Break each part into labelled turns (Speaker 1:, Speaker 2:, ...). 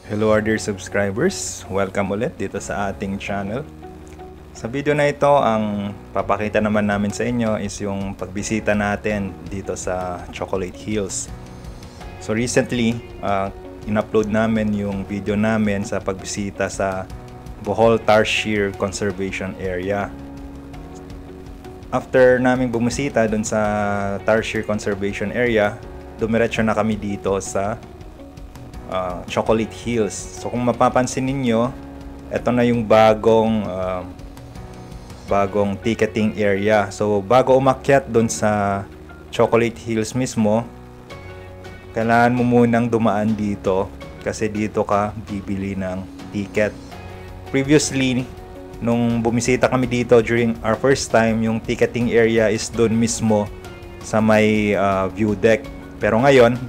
Speaker 1: Hello our dear subscribers, welcome ulit dito sa ating channel. Sa video na ito, ang papakita naman namin sa inyo is yung pagbisita natin dito sa Chocolate Hills. So recently, in-upload namin yung video namin sa pagbisita sa Bohol Tarsier Conservation Area. After namin bumisita dun sa Tarsier Conservation Area, dumiretso na kami dito sa Chocolate Hills. So kung mapapansin ninyo, ito na yung bagong ticketing area. So bago umakyat doon sa Chocolate Hills mismo, kailangan mo munang dumaan dito kasi dito ka bibili ng ticket. Previously, nung bumisita kami dito during our first time, yung ticketing area is doon mismo sa may view deck. Pero ngayon,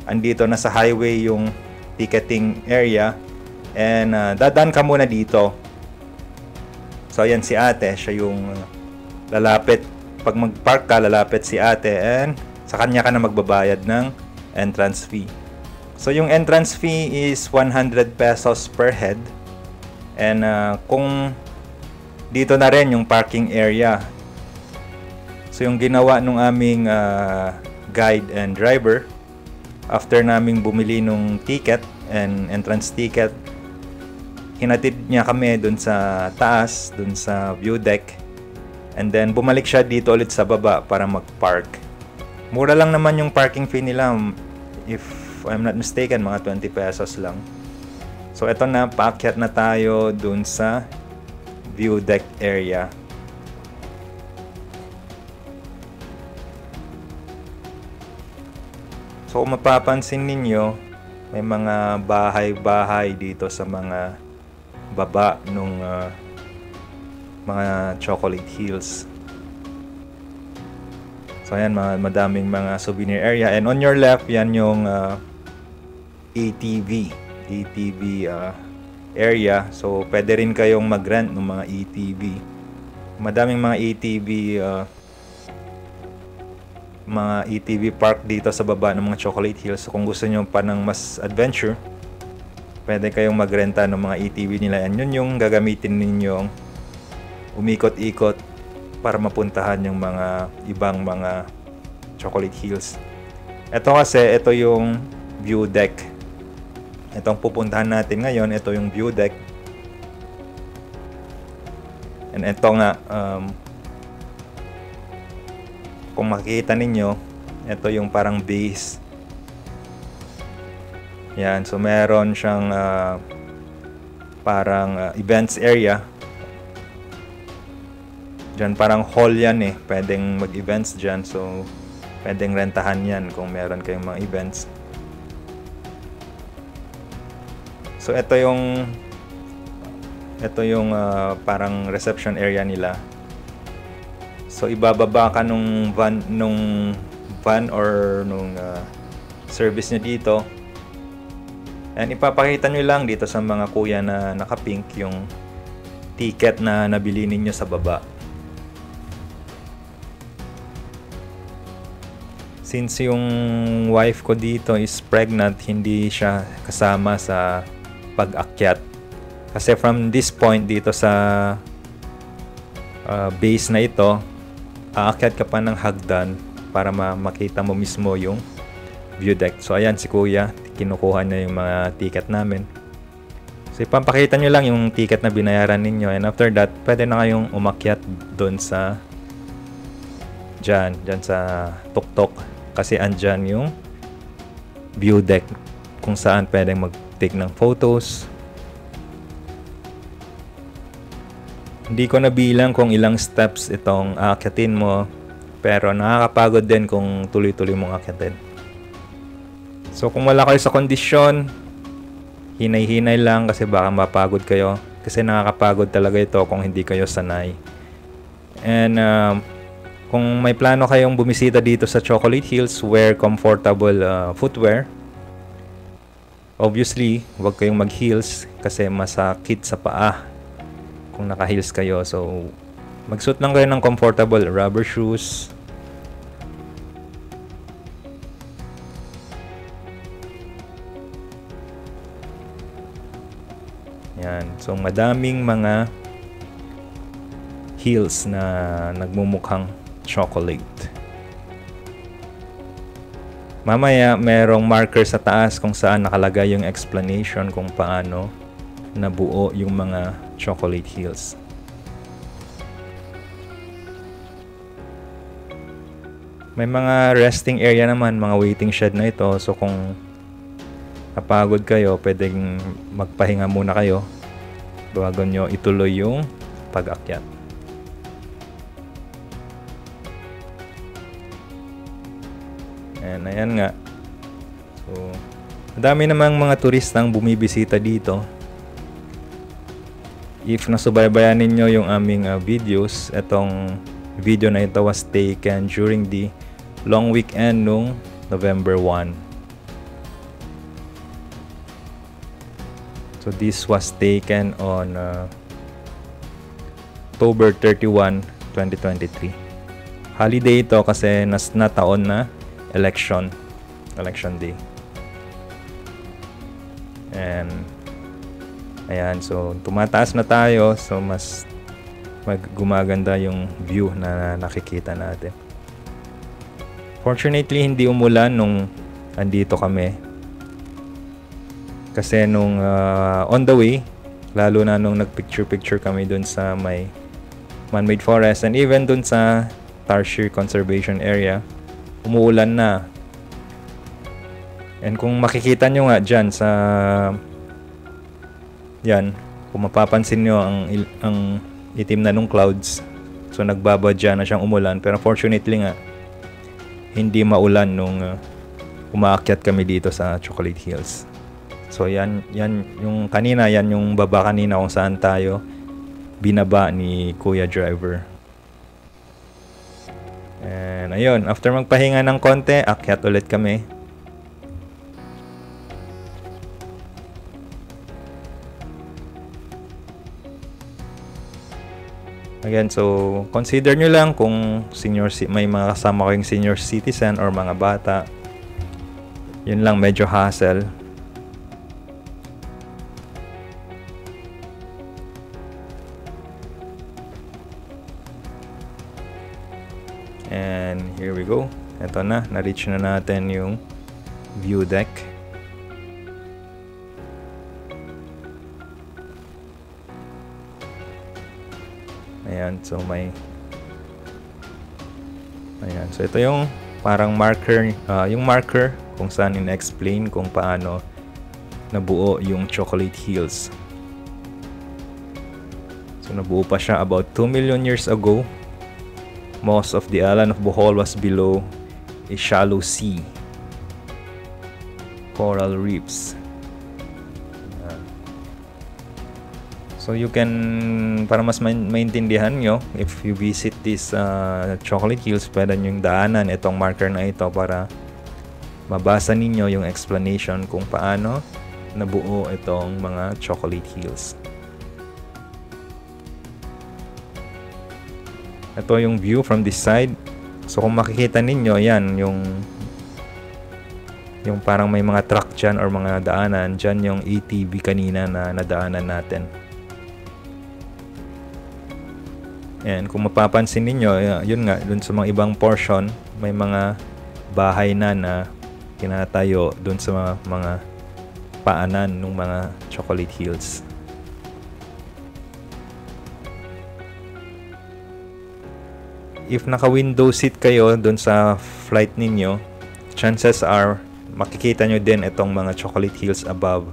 Speaker 1: andito na sa highway yung ticketing area and dadaan ka muna dito. So ayan si ate, siya yung lalapit. Pag mag-park ka, lalapit si ate and sa kanya ka na magbabayad ng entrance fee. So yung entrance fee is 100 pesos per head. And kung dito na rin yung parking area. So yung ginawa nung aming guide and driver, after naming bumili nung ticket and entrance ticket, hinatid niya kami dun sa taas, dun sa view deck, and then bumalik siya dito ulit sa baba para mag-park. Mura lang naman yung parking fee nila, if I'm not mistaken, mga 20 pesos lang. So eto na, paakyat na tayo dun sa view deck area. So kung mapapansin ninyo, may mga bahay-bahay dito sa mga baba nung mga Chocolate Hills. So ayan, madaming mga souvenir area. And on your left, yan yung ATV area. So pwede rin kayong mag-rent ng mga ATV. Madaming mga ATV park dito sa baba ng mga Chocolate Hills. So kung gusto nyo pa ng mas adventure, pwede kayong magrenta ng mga ATV nila. And yun yung gagamitin ninyong umikot-ikot para mapuntahan yung mga ibang mga Chocolate Hills. Ito kasi, ito yung view deck. Itong pupuntahan natin ngayon, ito yung view deck. And ito nga, kung makikita ninyo, ito yung parang base. Yan, so meron siyang parang events area. Diyan parang hall yan eh. Pwedeng mag-events dyan. So, pwedeng rentahan yan kung meron kayong mga events. So, ito yung parang reception area nila. So ibababa ka nung van or nung service nyo dito. And ipapakita nyo lang dito sa mga kuya na naka-pink yung ticket na nabili ninyo sa baba. Since yung wife ko dito is pregnant, hindi siya kasama sa pag-akyat. Kasi from this point dito sa base na ito, aakyat ka pa ng hagdan para makita mo mismo yung view deck. So ayan si kuya, kinukuha niya yung mga ticket namin. So ipapakita nyo lang yung ticket na binayaran ninyo, and after that, pwede na kayong umakyat doon sa dyan sa tuktok, kasi andyan yung view deck kung saan pwedeng mag-take ng photos. Hindi ko nabilang kung ilang steps itong aakyatin mo, pero nakakapagod din kung tuloy-tuloy mong aakyatin. So kung wala kayo sa kondisyon, hinay-hinay lang kasi baka mapagod kayo, kasi nakakapagod talaga ito kung hindi kayo sanay. And kung may plano kayong bumisita dito sa Chocolate Hills, wear comfortable footwear. Obviously, huwag kayong mag-heels kasi masakit sa paa kung naka-heels kayo. So magsuot lang kayo ng comfortable rubber shoes. Yan. So madaming mga hills na nagmumukhang chocolate. Mamaya merong marker sa taas kung saan nakalagay yung explanation kung paano nabuo yung mga chocolate hills. May mga resting area naman, mga waiting shed na ito. So kung napagod kayo, pwedeng magpahinga muna kayo bago nyo ituloy yung pag-akyat. And ayan nga. So, madami namang mga turistang bumibisita dito. If nasubaybayan ninyo yung aming videos, itong video na ito was taken during the long weekend nung November 1. So this was taken on October 31, 2023. Holiday ito kasi na taon na election day. And ayan, so tumataas na tayo, so mas gumaganda yung view na nakikita natin. Fortunately, hindi umulan nung andito kami. Kasi nung on the way, lalo na nung nagpicture-picture kami dun sa may man-made forest and even dun sa Tarsier Conservation Area, umuulan na. And kung makikita nyo nga dyan sa yan, kung mapapansin nyo ang itim na nung clouds, so nagbabadya na siyang umulan, pero fortunately nga hindi maulan nung umaakyat kami dito sa Chocolate Hills. So yan yung kanina, yan yung baba kanina kung saan tayo binaba ni Kuya Driver. And ayun, after magpahinga ng konti, akyat ulit kami. Again, so consider nyo lang kung may mga kasama kayong senior citizen or mga bata. Yun lang, medyo hassle. And here we go. Ito na, na-reach na natin yung view deck. Ayan, so ayan, so ito yung parang marker, yung marker kung saan in-explain kung paano nabuo yung Chocolate Hills. So nabuo pa siya about 2 million years ago. Most of the island of Bohol was below a shallow sea. Coral reefs. So you can, para mas maintindihan nyo, if you visit this Chocolate Hills, pwede nyo yung daanan itong marker na ito para mabasa ninyo yung explanation kung paano nabuo itong mga Chocolate Hills. Ito yung view from this side. So kung makikita ninyo, yan yung parang may mga truck dyan or mga daanan. Dyan yung ATV kanina na nadaanan natin. And kung mapapansin ninyo, yun nga, dun sa mga ibang portion, may mga bahay na tinatayo dun sa mga paanan ng mga Chocolate Hills. If naka-window seat kayo dun sa flight ninyo, chances are makikita nyo din itong mga Chocolate Hills above.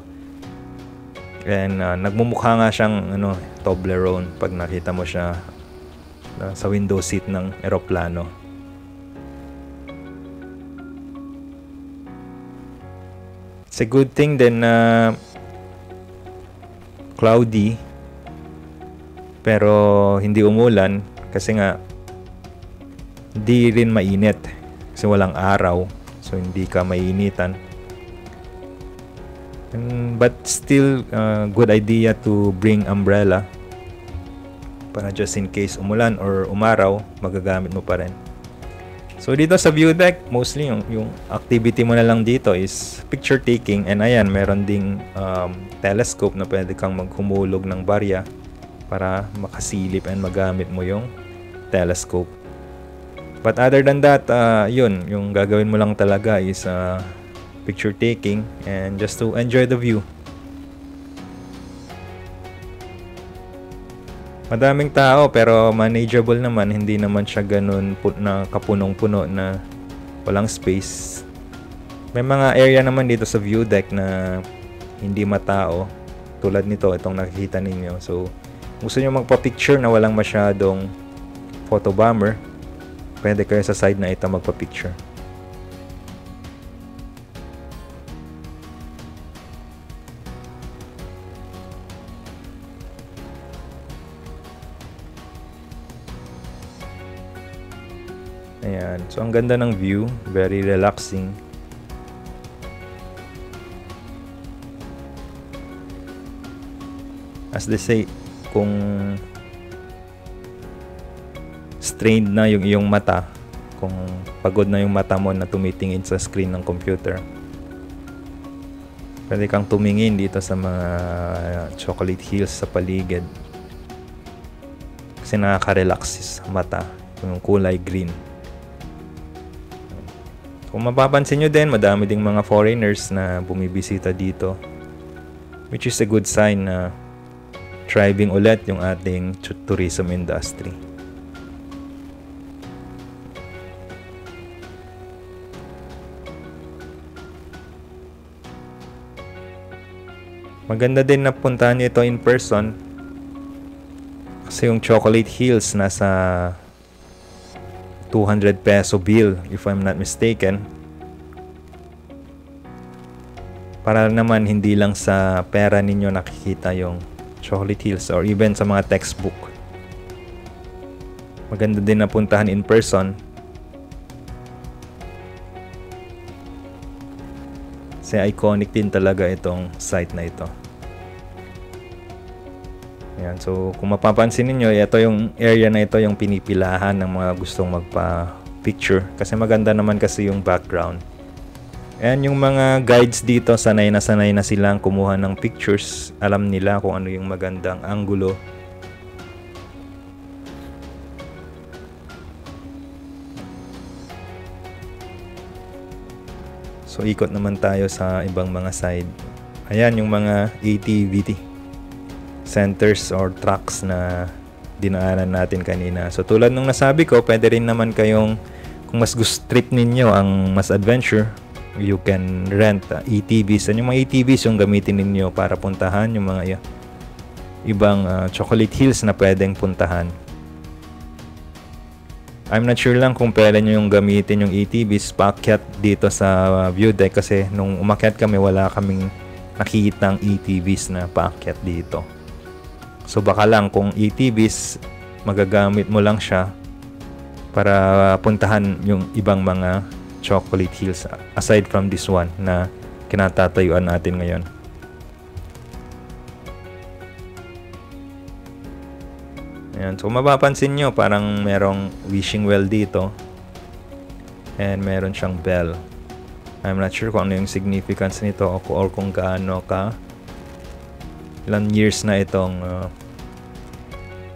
Speaker 1: And nagmumukha nga siyang Toblerone pag nakita mo siya sa window seat ng eroplano. It's a good thing din na cloudy pero hindi umulan kasi nga hindi rin mainit kasi walang araw, so hindi ka mainitan. But still good idea to bring umbrella para just in case umulan or umaraw, magagamit mo pa rin. So dito sa view deck, mostly yung activity mo na lang dito is picture taking, and ayan, meron ding telescope na pwede kang maghumulog ng barya para makasilip and magamit mo yung telescope. But other than that, yun, yung gagawin mo lang talaga is picture taking and just to enjoy the view. Madaming tao pero manageable naman, hindi naman siya ganun na kapunong-puno na walang space. May mga area naman dito sa view deck na hindi matao, tulad nito, itong nakikita ninyo. So gusto nyo magpa-picture na walang masyadong photo bomber, pwede kayo sa side na ito magpa-picture. Ayan. So, ang ganda ng view. Very relaxing. As they say, kung strained na yung iyong mata, kung pagod na yung mata mo na tumitingin sa screen ng computer, pwede kang tumingin dito sa mga chocolate hills sa paligid. Kasi nakaka-relax sa mata. Yung kulay green. Kung mapapansin nyo din, madami ding mga foreigners na bumibisita dito, which is a good sign na thriving ulit yung ating tourism industry. Maganda din na puntahan nyo ito in person kasi yung Chocolate Hills nasa 200 peso bill, if I'm not mistaken. Para naman hindi lang sa pera ninyo nakikita yung Chocolate Hills or even sa mga textbook. Maganda din na puntahan in person. Kasi iconic din talaga itong site na ito. Ayan, so kung mapapansin niyo, ito yung area na ito yung pinipilahan ng mga gustong magpa-picture kasi maganda naman kasi yung background. And yung mga guides dito, sanay na silang kumuha ng pictures. Alam nila kung ano yung magandang anggulo. So ikot naman tayo sa ibang mga side. Ayan yung mga ATVT centers or tracks na dinaanan natin kanina. So tulad nung nasabi ko, pwede rin naman kayong, kung mas gusto trip ninyo ang mas adventure, you can rent ATVs. And yung mga ATVs yung gamitin ninyo para puntahan yung mga ibang Chocolate Hills na pwedeng puntahan. I'm not sure lang kung pwede nyo yung gamitin yung ATVs paakyat dito sa view deck kasi nung umakyat kami wala kaming nakikitang ATVs na paakyat dito. So baka lang kung ATVs, magagamit mo lang siya para puntahan yung ibang mga Chocolate Hills aside from this one na kinatatayuan natin ngayon. Ayan, so mapapansin nyo parang merong wishing well dito and meron siyang bell. I'm not sure kung ano yung significance nito or kung gaano ka ilang years na itong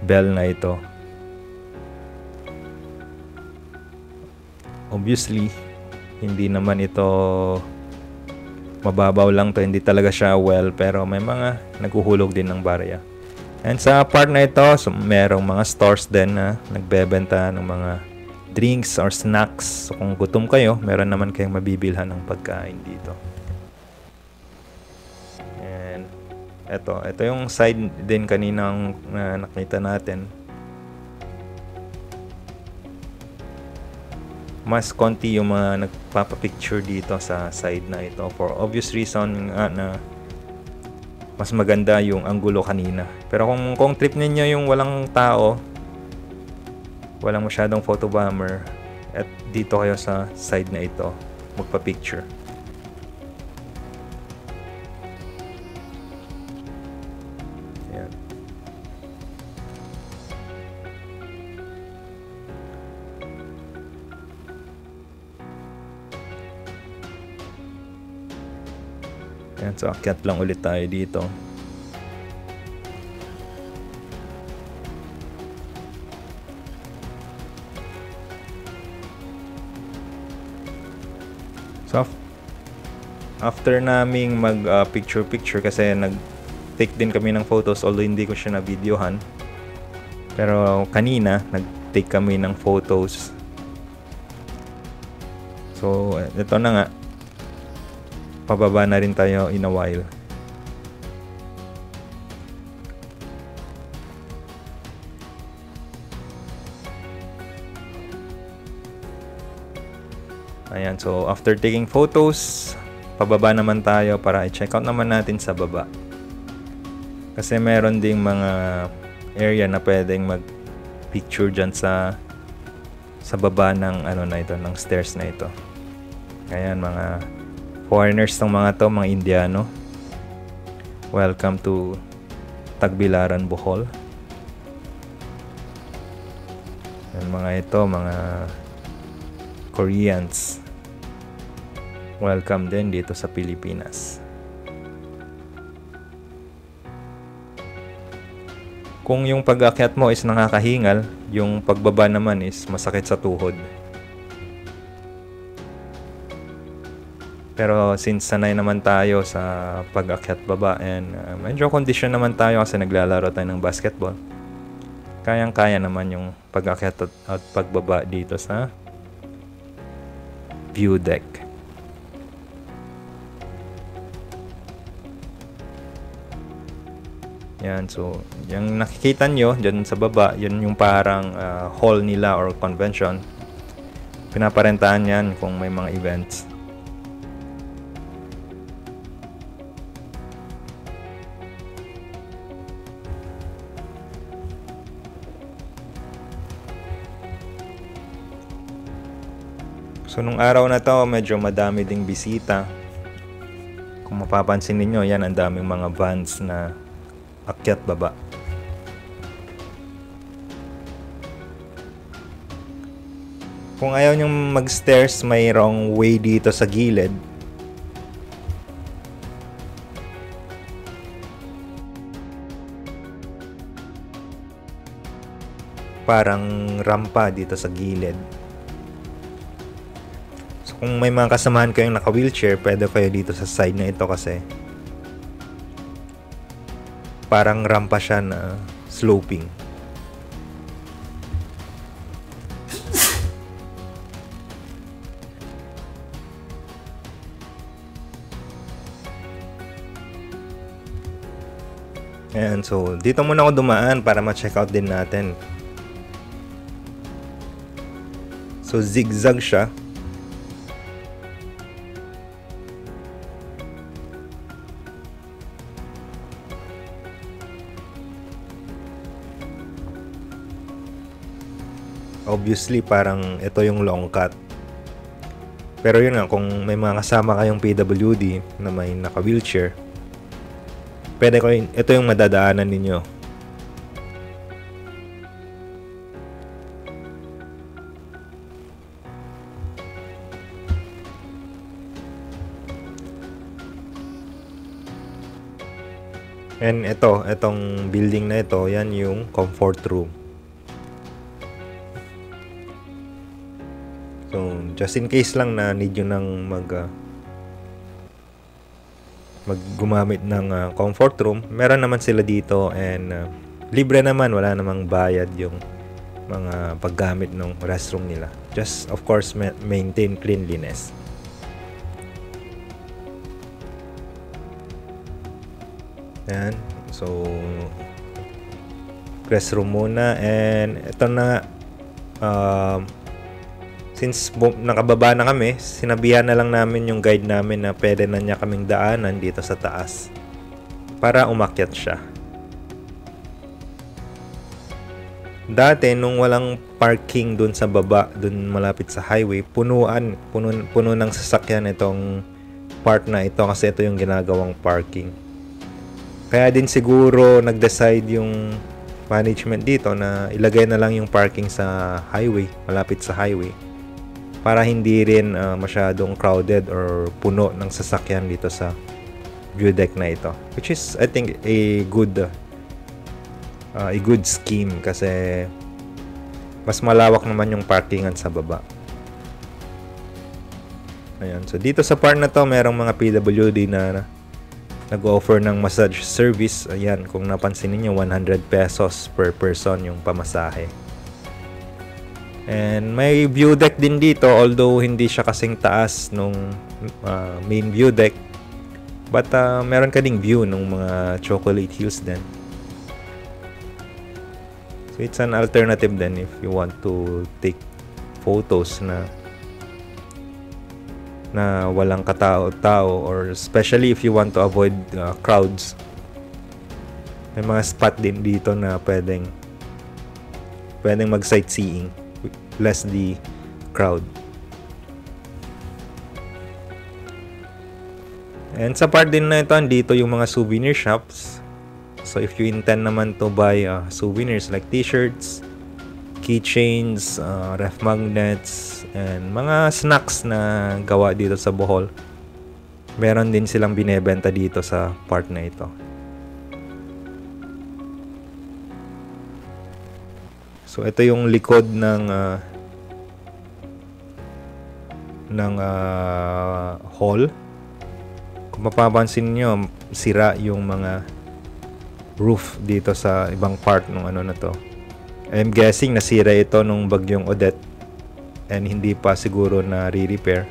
Speaker 1: bell na ito. Obviously, hindi naman ito mababaw lang to, hindi talaga siya well, pero may mga naghuhulog din ng barya. And sa part na ito, so merong mga stores din na nagbebenta ng mga drinks or snacks. So kung gutom kayo, meron naman kayong mabibilhan ng pagkain dito. And ito yung side din kaninang nakita natin. Mas konti yung mga nagpapapicture dito sa side na ito for obvious reason na mas maganda yung anggulo kanina. Pero kung trip ninyo yung walang tao, walang masyadong photo bomber, at dito kayo sa side na ito magpa-picture. Ayan. Yan, so akyat lang ulit tayo dito. So after naming mag picture-picture, kasi nag-take din kami ng photos, although hindi ko siya na-videohan. Pero kanina, nag-take kami ng photos. So, ito na nga. Pababa na rin tayo in a while. Ayan, so after taking photos, pababa naman tayo para i-check out naman natin sa baba. Kasi meron ding mga area na pwedeng mag-picture dyan sa baba ng na ito, ng stairs na ito. Ayan, mga foreigners tong mga to, mga Indiano. Welcome to Tagbilaran, Bohol. Ayan, mga ito, mga Koreans. Welcome din dito sa Pilipinas. Kung yung pag-akyat mo is nakakahingal, yung pagbaba naman is masakit sa tuhod. Pero since sanay naman tayo sa pag-akyat baba, and medyo condition naman tayo kasi naglalaro tayo ng basketball, kayang-kaya naman yung pag-akyat at pagbaba dito sa view deck. Yan, so yung nakikita nyo dyan sa baba, yun yung parang hall nila or convention. Pinaparentahan yan kung may mga events. So nung araw na to, medyo madami ding bisita. Kung mapapansin niyo, yan ang daming mga vans na akyat baba. Kung ayaw nyong mag-stairs, mayroong way dito sa gilid. Parang rampa dito sa gilid. Kung may mga kasamahan kayong naka-wheelchair, pwede kayo dito sa side na ito kasi parang rampa siya na sloping. Ayan, so dito muna ako dumaan para ma-check out din natin. So zigzag siya. Obviously, parang ito yung long cut. Pero yun nga, kung may mga kasama kayong PWD na may naka-wheelchair, pwede ko ito yung madadaanan ninyo. And itong building na ito, yan yung comfort room. So, just in case lang na need nyo nang gumamit ng comfort room, meron naman sila dito, and libre naman, wala namang bayad yung mga paggamit ng restroom nila. Just of course maintain cleanliness. Yan. So, restroom muna, and ito na since nakababa na kami, sinabihan na lang namin yung guide namin na pwede na niya kaming daanan dito sa taas para umakyat siya. Dati, nung walang parking dun sa baba, dun malapit sa highway, puno ng sasakyan itong part na ito kasi ito yung ginagawang parking. Kaya din siguro nag-decide yung management dito na ilagay na lang yung parking sa highway, malapit sa highway, para hindi rin masyadong crowded or puno ng sasakyan dito sa view deck na ito, which is I think a good scheme kasi mas malawak naman yung parkingan sa baba. Ayan, so dito sa part na to merong mga PWD na nag-offer ng massage service. Ayan, kung napansin niyo 100 pesos per person yung pamasahe. And may view deck din dito, although hindi siya kasing taas nung main view deck. But meron ka ding view ng mga Chocolate Hills din. So it's an alternative then if you want to take photos na walang katao-tao, or especially if you want to avoid crowds. May mga spot din dito na pwedeng mag-sightseeing, less the crowd. And sa part din na ito, dito yung mga souvenir shops. So if you intend naman to buy souvenirs like t-shirts, keychains, ref magnets, and mga snacks na gawa dito sa Bohol, meron din silang binebenta dito sa part na ito. So ito yung likod ng hall. Kung mapapansin nyo, sira yung mga roof dito sa ibang part ng ano na to. I'm guessing nasira ito nung bagyong Odette and hindi pa siguro na re-repair,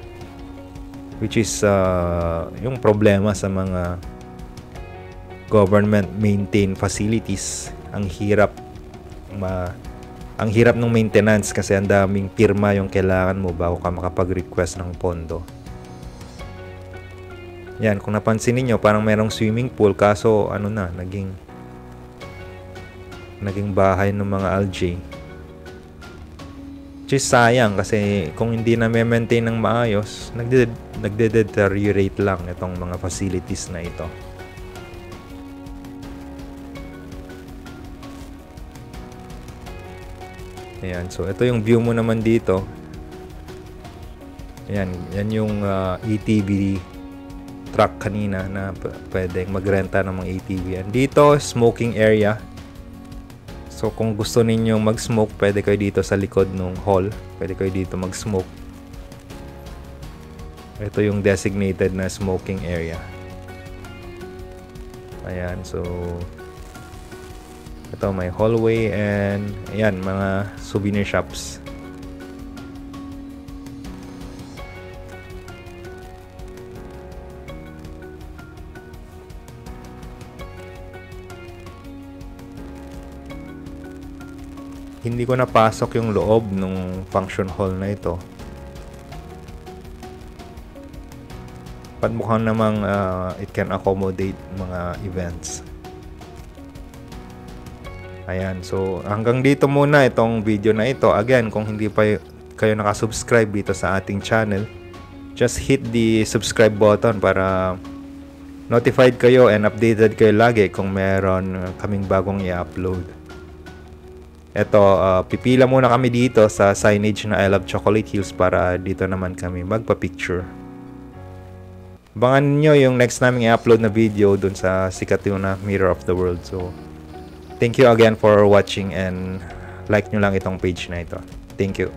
Speaker 1: which is yung problema sa mga government maintained facilities. Ang hirap ng maintenance kasi ang daming pirma yung kailangan mo bago ka makapag-request ng pondo. Yan, kung napansin niyo parang merong swimming pool kaso naging bahay ng mga algae. Which is sayang kasi kung hindi na maintain ng maayos, nagde-deteriorate lang itong mga facilities na ito. Ayan, so ito yung view mo naman dito. Ayan, yan yung ATV truck kanina na pwedeng magrenta ng mga ATV. And dito, smoking area. So kung gusto ninyong mag-smoke, pwede kayo dito sa likod ng hall. Pwede kayo dito mag-smoke. Ito yung designated na smoking area. Ayan, so ito may hallway and ayan, mga souvenir shops. Hindi ko napasok yung loob ng function hall na ito. But mukhang namang it can accommodate mga events. Ayan, so hanggang dito muna itong video na ito. Again, kung hindi pa kayo nakasubscribe dito sa ating channel, just hit the subscribe button para notified kayo and updated kayo lagi kung meron kaming bagong i-upload. Ito, pipila muna kami dito sa signage na I Love Chocolate Hills para dito naman kami magpa-picture. Abangan nyo yung next naming i-upload na video dun sa sikat yung na Mirror of the World. So, thank you again for watching and like nyo lang itong page na ito. Thank you.